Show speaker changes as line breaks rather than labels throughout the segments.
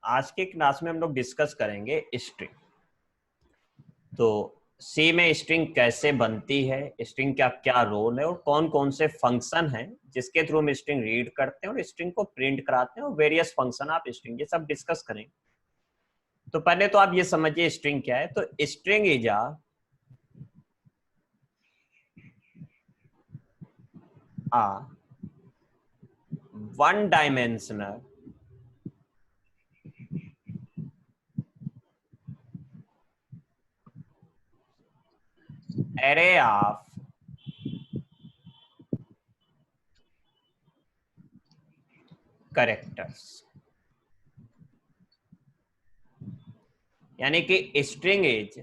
आज की क्लास में हम लोग डिस्कस करेंगे स्ट्रिंग। तो सी में स्ट्रिंग कैसे बनती है, स्ट्रिंग का क्या रोल है और कौन कौन से फंक्शन हैं जिसके थ्रू हम स्ट्रिंग रीड करते हैं और स्ट्रिंग को प्रिंट कराते हैं और वेरियस फंक्शन आप स्ट्रिंग ये सब डिस्कस करेंगे। तो पहले तो आप ये समझिए स्ट्रिंग क्या है। तो string is a one dimensional array of characters. यानी कि string is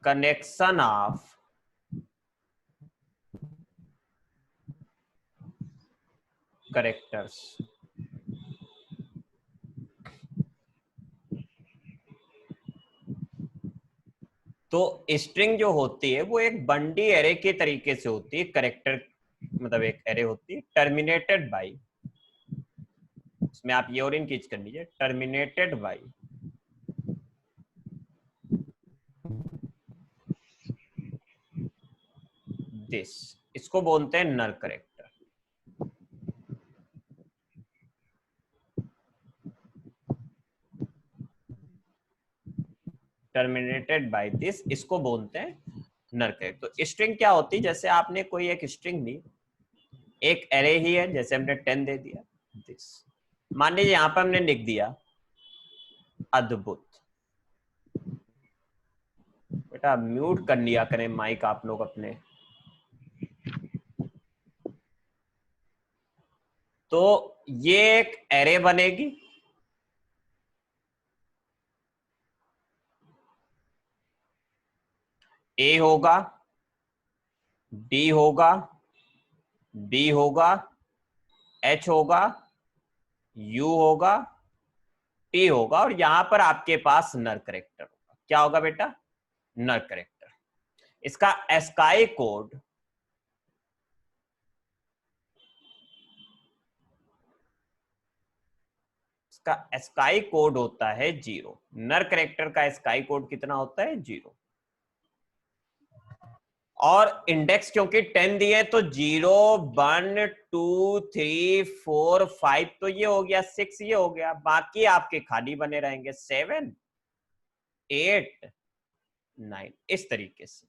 connection of characters. तो स्ट्रिंग जो होती है वो एक बंडी एरे के तरीके से होती है। कैरेक्टर मतलब एक एरे होती है टर्मिनेटेड बाई, इसमें आप ये और इनकी कर लीजिए, टर्मिनेटेड बाई दिस, इसको बोलते हैं null character. Terminated by this, इसको बोलते हैं नल कैरेक्टर। तो स्ट्रिंग क्या होती है, जैसे आपने कोई एक स्ट्रिंग ली, एक एरे ही है, जैसे हमने 10 दे दिया दिस, मान लीजिए यहां पर हमने लिख दिया अद्भुत। बेटा म्यूट कर लिया करें माइक आप लोग अपने। तो ये एक एरे बनेगी, ए होगा, डी होगा, बी होगा, एच होगा, यू होगा, टी होगा और यहां पर आपके पास नर करेक्टर होगा। क्या होगा बेटा? नर करेक्टर। इसका एस्काई कोड स्काई कोड होता है 0। नर करेक्टर का स्काई कोड कितना होता है? 0। और इंडेक्स क्योंकि 10 दिए तो 0 1 2 3 4 5 तो ये हो गया, 6 ये हो गया, बाकी आपके खाली बने रहेंगे 7 8 9 इस तरीके से।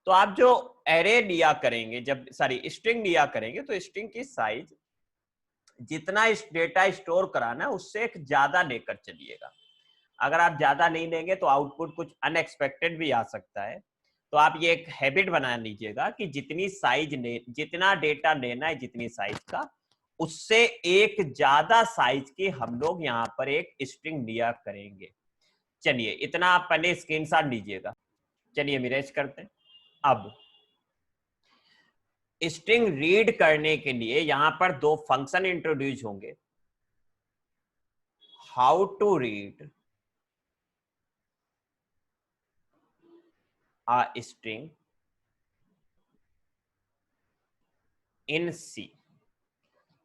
तो आप जो एरे लिया करेंगे, जब सॉरी स्ट्रिंग लिया करेंगे, तो स्ट्रिंग की साइज जितना इस डेटा स्टोर कराना है उससे एक ज्यादा लेकर चलिएगा। अगर आप ज्यादा नहीं लेंगे तो आउटपुट कुछ अनएक्सपेक्टेड भी आ सकता है। तो आप ये एक हैबिट बना लीजिएगा कि जितनी साइज जितना डेटा लेना है जितनी साइज का, उससे एक ज्यादा साइज की हम लोग यहाँ पर एक स्ट्रिंग लिया करेंगे। चलिए इतना आप पहले स्क्रीनशॉट लीजिएगा। चलिए मिरेज करते हैं। अब स्ट्रिंग रीड करने के लिए यहां पर दो फंक्शन इंट्रोड्यूस होंगे। How to read a string in C.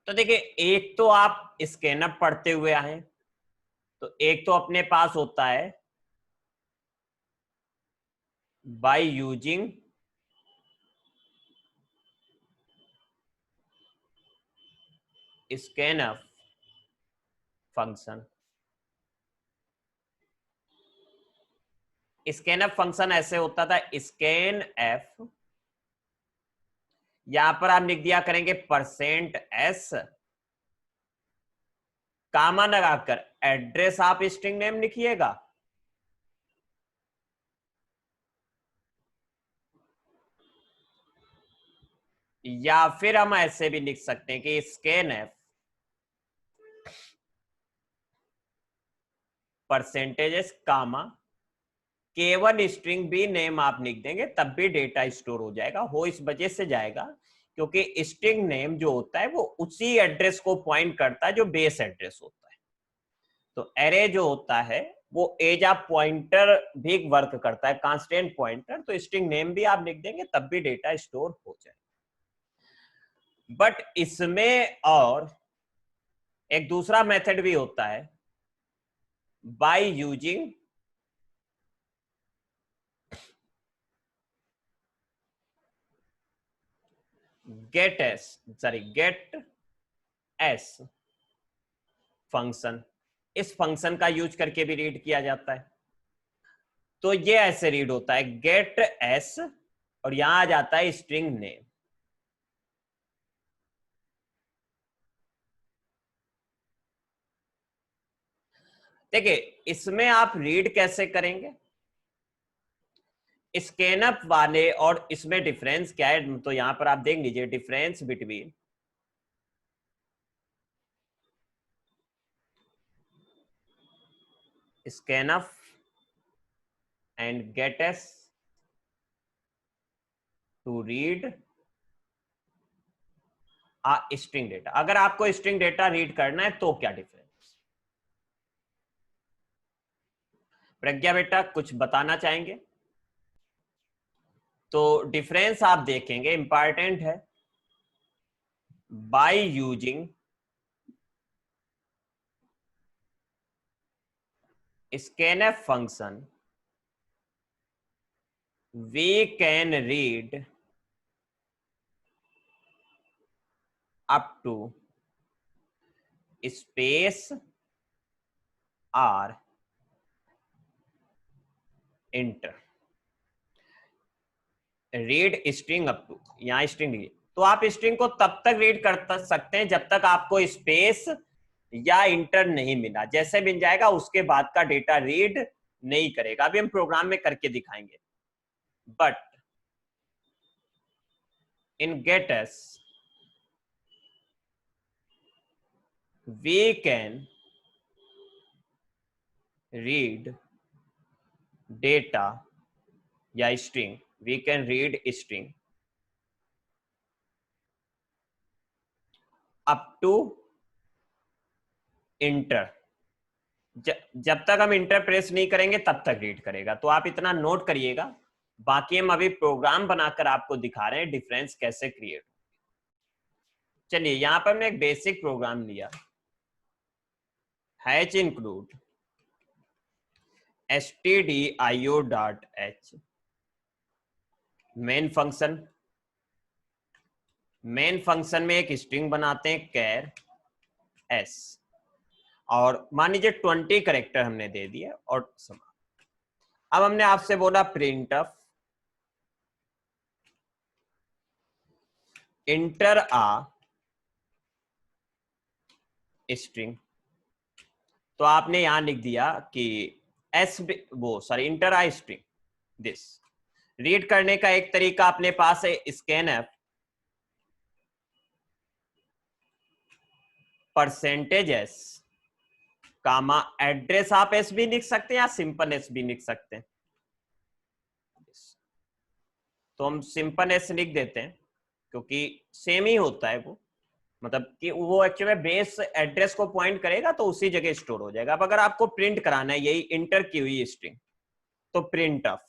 तो देखिए, एक तो आप स्कैनअप पढ़ते हुए आए, तो एक तो अपने पास होता है by using scanf function. Scanf function ऐसे होता था, स्कैन एफ, यहां पर आप लिख दिया करेंगे %s, कामा लगाकर एड्रेस आप स्ट्रिंग नेम लिखिएगा, या फिर हम ऐसे भी लिख सकते हैं कि स्कैन एफ %s कामा, केवल स्ट्रिंग भी नेम आप लिख देंगे तब भी डेटा स्टोर हो जाएगा। हो इस वजह से जाएगा क्योंकि स्ट्रिंग नेम जो होता है वो उसी एड्रेस को पॉइंट करता है जो बेस एड्रेस होता है। तो एरे जो होता है वो एज ऑफ पॉइंटर भी वर्क करता है, कांस्टेंट पॉइंटर। तो स्ट्रिंग नेम भी आप लिख देंगे तब भी डेटा स्टोर हो जाएगा। बट इसमें और एक दूसरा मेथड भी होता है, by using get S function. इस फंक्शन का यूज करके भी रीड किया जाता है। तो ये ऐसे रीड होता है, गेट एस और यहां आ जाता है स्ट्रिंग नेम। देखिए इसमें आप रीड कैसे करेंगे, स्कैनअप वाले और इसमें डिफरेंस क्या है, तो यहां पर आप देख लीजिए difference between scanf and gets to read string data. अगर आपको स्ट्रिंग डेटा रीड करना है तो क्या डिफरेंस? प्रज्ञा बेटा कुछ बताना चाहेंगे? तो डिफरेंस आप देखेंगे, इंपॉर्टेंट है, by using scanf function we can read up to space or enter read string up to, यहां स्ट्रिंग लीजिए तो आप स्ट्रिंग को तब तक रीड कर सकते हैं जब तक आपको स्पेस या इंटर नहीं मिला। जैसे मिल जाएगा उसके बाद का डेटा रीड नहीं करेगा। अभी हम प्रोग्राम में करके दिखाएंगे। But in gets we can read data या string, we can read string up to enter. जब तक हम इंटर प्रेस नहीं करेंगे तब तक रीड करेगा। तो आप इतना नोट करिएगा। बाकी हम अभी प्रोग्राम बनाकर आपको दिखा रहे हैं डिफरेंस कैसे क्रिएट। चलिए यहां पर हमने एक बेसिक प्रोग्राम लिया, hatch include stdio.h main function. Main function में एक स्ट्रिंग बनाते हैं कैर एस, और मान लीजिए 20 करेक्टर हमने दे दिया और समा। अब हमने आपसे बोला print of enter a string. तो आपने यहां लिख दिया कि एस वो sorry enter a string this. Read करने का एक तरीका अपने पास है, scanf percentage S comma address. आप एस भी लिख सकते हैं या सिंपल एस भी लिख सकते हैं। तो हम सिंपल एस लिख देते हैं क्योंकि सेम ही होता है वो, मतलब कि वो एक्चुअली बेस एड्रेस को पॉइंट करेगा तो उसी जगह स्टोर हो जाएगा। अब अगर आपको प्रिंट कराना है यही इंटर की हुई स्ट्रिंग, तो प्रिंट ऑफ।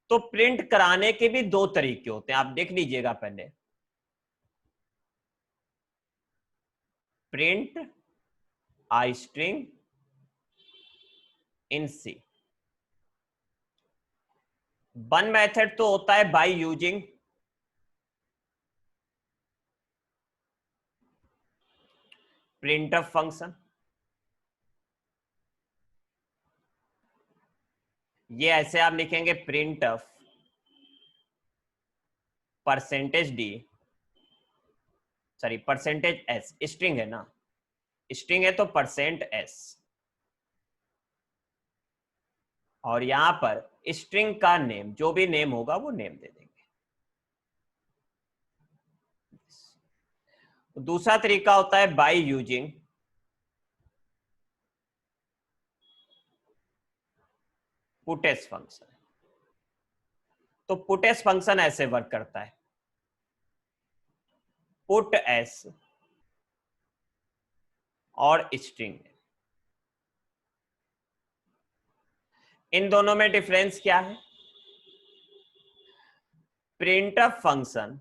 तो प्रिंट कराने के भी दो तरीके होते हैं, आप देख लीजिएगा पहले। Print I string in C. One method तो होता है बाय यूजिंग printf फंक्शन। ये ऐसे आप लिखेंगे printf percentage D sorry percentage S, string है ना, स्ट्रिंग है तो परसेंट एस, और यहां पर स्ट्रिंग का नेम जो भी नेम होगा वो नेम दे देंगे। दूसरा तरीका होता है बाय यूजिंग पुटेस फंक्शन। तो पुटेस फंक्शन ऐसे वर्क करता है, पुट एस और स्ट्रिंग। इन दोनों में डिफरेंस क्या है? Printf function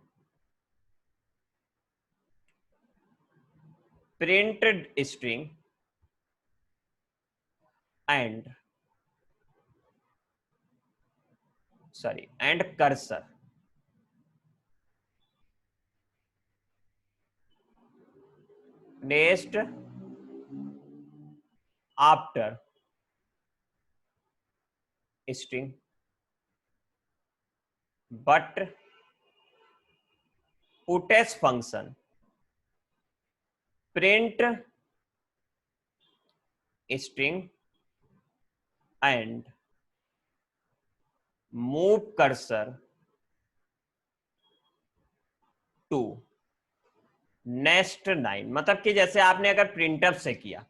printed string and cursor next after string but puts function print string and move cursor to next line। मतलब कि जैसे आपने अगर प्रिंटअप से किया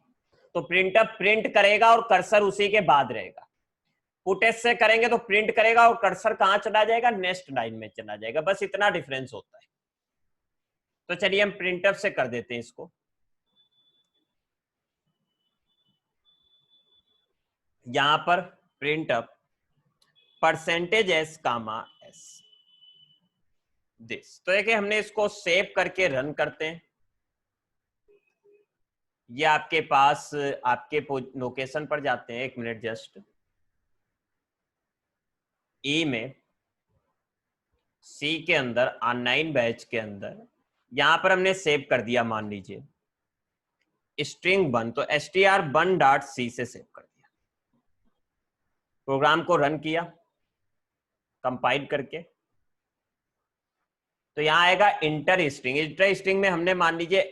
तो प्रिंटअप प्रिंट करेगा और कर्सर उसी के बाद रहेगा, पुटेस से करेंगे तो प्रिंट करेगा और कर्सर कहां चला जाएगा, नेक्स्ट लाइन में चला जाएगा। बस इतना डिफरेंस होता है। तो चलिए हम प्रिंटअप से कर देते हैं इसको। यहां पर printf percentage S comma s this. तो देखिए हमने इसको सेव करके रन करते हैं। ये आपके पास आपके लोकेशन पर जाते हैं, 1 मिनट जस्ट, ई में सी के अंदर ऑनलाइन बैच के अंदर यहां पर हमने सेव कर दिया, मान लीजिए स्ट्रिंग 1, तो str1.c से सेव कर दिया। प्रोग्राम को रन किया कंपाइल करके, तो यहां आएगा इंटर स्ट्रिंग। इंटर स्ट्रिंग में हमने मान लीजिए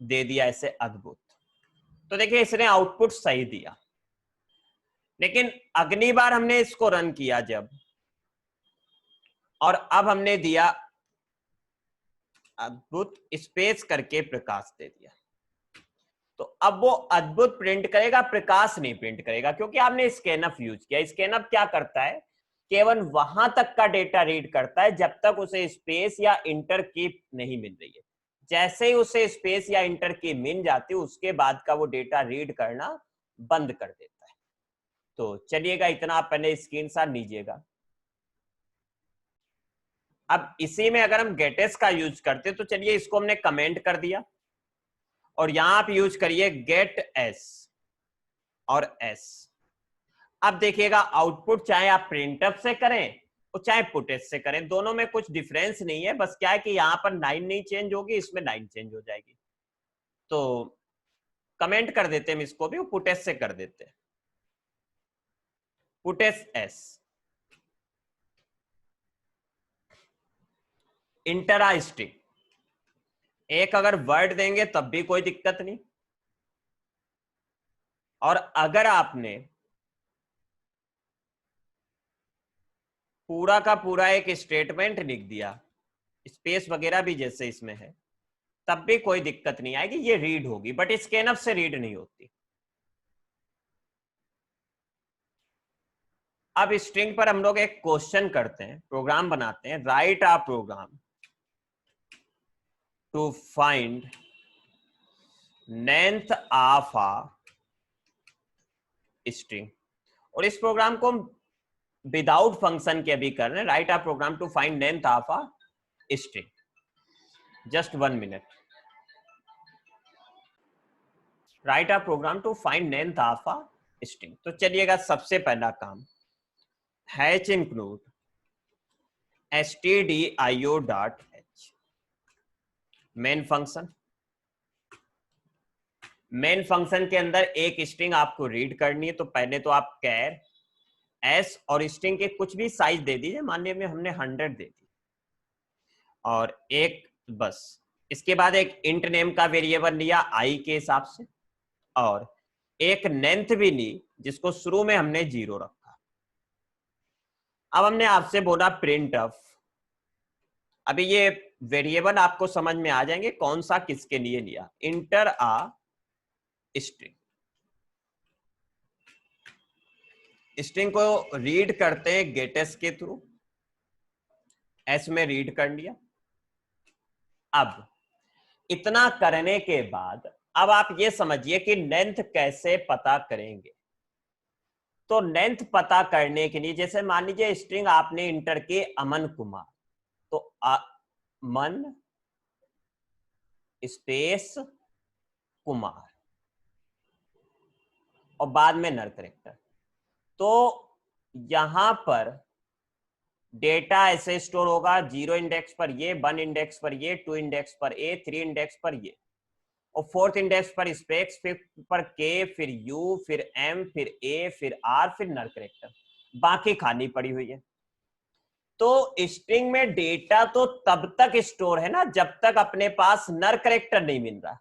दे दिया ऐसे अद्भुत। तो देखिए इसने आउटपुट सही दिया, लेकिन अगली बार हमने इसको रन किया जब, और अब हमने दिया अद्भुत स्पेस करके प्रकाश दे दिया, तो अब वो अद्भुत प्रिंट करेगा, प्रकाश नहीं प्रिंट करेगा, क्योंकि आपने स्कैनफ यूज किया। स्कैनफ क्या करता है, केवल वहां तक का डेटा रीड करता है जब तक उसे स्पेस या इंटर की नहीं मिल रही है। जैसे ही उसे स्पेस या इंटर की मिल जाती है, उसके बाद का वो डेटा रीड करना बंद कर देता है। तो चलिएगा इतना आप पहले स्क्रीनशॉट लीजिएगा। अब इसी में अगर हम गेटेस का यूज करते, तो चलिए इसको हमने कमेंट कर दिया, और यहां आप यूज करिए गेट एस और एस। अब देखिएगा आउटपुट चाहे आप प्रिंटअप से करें और चाहे पुटेस से करें, दोनों में कुछ डिफरेंस नहीं है। बस क्या है कि यहां पर लाइन नहीं चेंज होगी, इसमें लाइन चेंज हो जाएगी। तो कमेंट कर देते हैं हम इसको भी, पुटेस से कर देते हैं, पुटेस एस इंटरा स्ट्रिंग। एक अगर वर्ड देंगे तब भी कोई दिक्कत नहीं, और अगर आपने पूरा का पूरा एक स्टेटमेंट लिख दिया, स्पेस वगैरह भी जैसे इसमें है, तब भी कोई दिक्कत नहीं आएगी, ये रीड होगी। बट स्कैनफ से रीड नहीं होती। अब स्ट्रिंग पर हम लोग एक क्वेश्चन करते हैं, प्रोग्राम बनाते हैं, write a program to find length of a string. और इस प्रोग्राम को हम विदाउट फंक्शन के भी कर रहे हैं, write a program to find length of a string. Just 1 minute. Write a program to find length of a string. तो चलिएगा सबसे पहला काम, hash include stdio.h main function. Main function के अंदर एक स्ट्रिंग आपको रीड करनी है, तो पहले तो आप कैर एस और स्ट्रिंग के कुछ भी साइज दे दीजिए, मान लीजिए हमने 100 दे दी, और एक बस। इसके बाद एक इंट नेम का वेरिएबल लिया आई के हिसाब से, और एक लेंथ भी ली जिसको शुरू में हमने 0 रखा। अब हमने आपसे बोला प्रिंट ऑफ। अभी ये वेरिएबल आपको समझ में आ जाएंगे कौन सा किसके लिए लिया। इंटर आ स्ट्रिंग, स्ट्रिंग को रीड करते हैं गेटेस के थ्रू, एस में रीड कर लिया। अब इतना करने के बाद अब आप ये समझिए कि लेंथ कैसे पता करेंगे। तो लेंथ पता करने के लिए, जैसे मान लीजिए स्ट्रिंग आपने इंटर की अमन कुमार, तो मन स्पेस कुमार और बाद में नर करेक्टर। तो यहां पर डेटा ऐसे स्टोर होगा, 0 इंडेक्स पर ये, 1 इंडेक्स पर ये, 2 इंडेक्स पर ए, 3 इंडेक्स पर ये, और 4th इंडेक्स पर स्पेस, 5th पर के, फिर यू, फिर एम, फिर ए, फिर आर, फिर नल कैरेक्टर, बाकी खाली पड़ी हुई है। तो स्ट्रिंग में डेटा तो तब तक स्टोर है ना जब तक अपने पास नर कैरेक्टर नहीं मिल रहा।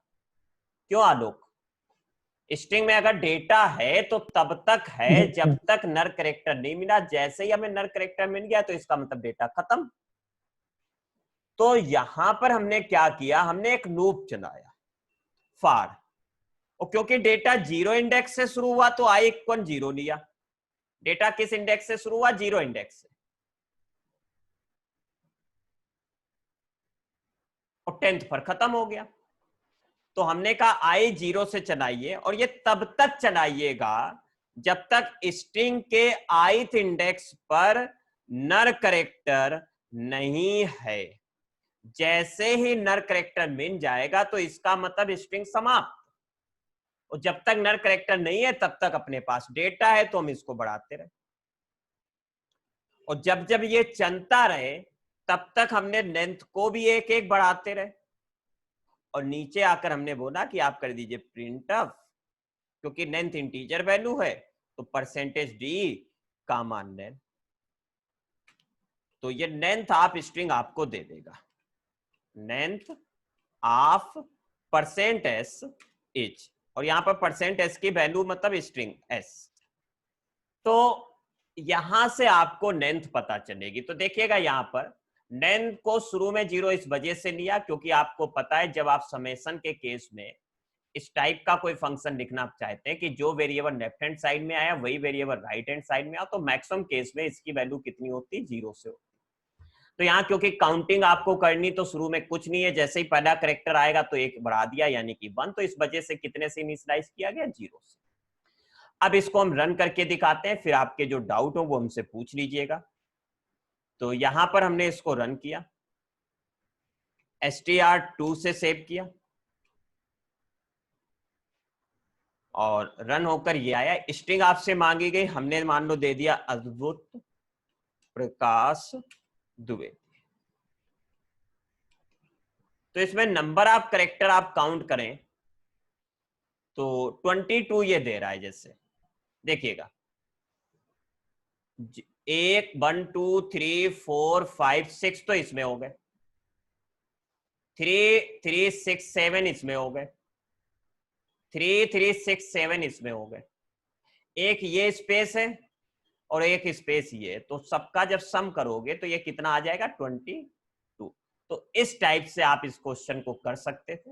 क्यों आलोक? स्ट्रिंग में अगर डेटा है तो तब तक है जब तक नर कैरेक्टर नहीं मिला। जैसे ही हमें नर कैरेक्टर मिल गया तो इसका मतलब डेटा खत्म। तो यहां पर हमने क्या किया, हमने एक लूप चलाया फार, और क्योंकि डेटा 0 इंडेक्स से शुरू हुआ तो आई इक्वल 0 लिया। डेटा किस इंडेक्स से शुरू हुआ? 0 इंडेक्स से, और 10th पर खत्म हो गया। तो हमने कहा आई 0 से चलाइए, और ये तब तक चलाइएगा जब तक स्ट्रिंग के ith इंडेक्स पर नर कैरेक्टर नहीं है। जैसे ही नर कैरेक्टर मिल जाएगा तो इसका मतलब स्ट्रिंग समाप्त। और जब तक नर कैरेक्टर नहीं है तब तक अपने पास डेटा है, तो हम इसको बढ़ाते रहे, और जब जब ये चलता रहे तब तक हमने लेंथ को भी एक एक बढ़ाते रहे। और नीचे आकर हमने बोला कि आप कर दीजिए प्रिंट ऑफ, क्योंकि लेंथ इंटीजर वैल्यू है तो परसेंटेज डी का मान लें, तो ये लेंथ ऑफ स्ट्रिंग आपको दे देगा। Length of percent S is, और यहां पर परसेंट एस की वैल्यू मतलब स्ट्रिंग एस। तो यहां से आपको लेंथ पता चलेगी। तो देखिएगा यहां पर लेंथ को शुरू में 0 इस वजह से लिया क्योंकि आपको पता है जब आप समेशन के केस में इस टाइप का कोई फंक्शन लिखना चाहते हैं कि जो वेरिएबल लेफ्ट हैंड साइड में आया वही वेरिएबल राइट हैंड साइड में आया, तो मैक्सिमम केस में इसकी वैल्यू कितनी होती है? 0 से होती। तो यहाँ क्योंकि काउंटिंग आपको करनी तो शुरू में कुछ नहीं है, जैसे ही पहला कैरेक्टर आएगा तो एक बढ़ा दिया यानी कि 1, तो इस वजह से कितने से इनिशियलाइज किया गया? 0 से। अब इसको हम रन करके दिखाते हैं, फिर आपके जो डाउट हो वो हमसे पूछ लीजिएगा। तो यहां पर हमने इसको रन किया, str2 से सेव किया और रन होकर ये आया। स्ट्रिंग आपसे मांगी गई, हमने मान लो दे दिया अद्भुत प्रकाश दुबे। तो इसमें नंबर ऑफ कैरेक्टर आप काउंट करें तो 22 ये दे रहा है। जैसे देखिएगा 1 1 2 3 4 5 6 तो इसमें हो गए, 3 3 6 7 इसमें हो गए, 3 3 6 7 इसमें हो गए, एक ये स्पेस है और एक स्पेस ये, तो सबका जब सम करोगे तो ये कितना आ जाएगा? 22। तो इस टाइप से आप इस क्वेश्चन को कर सकते थे।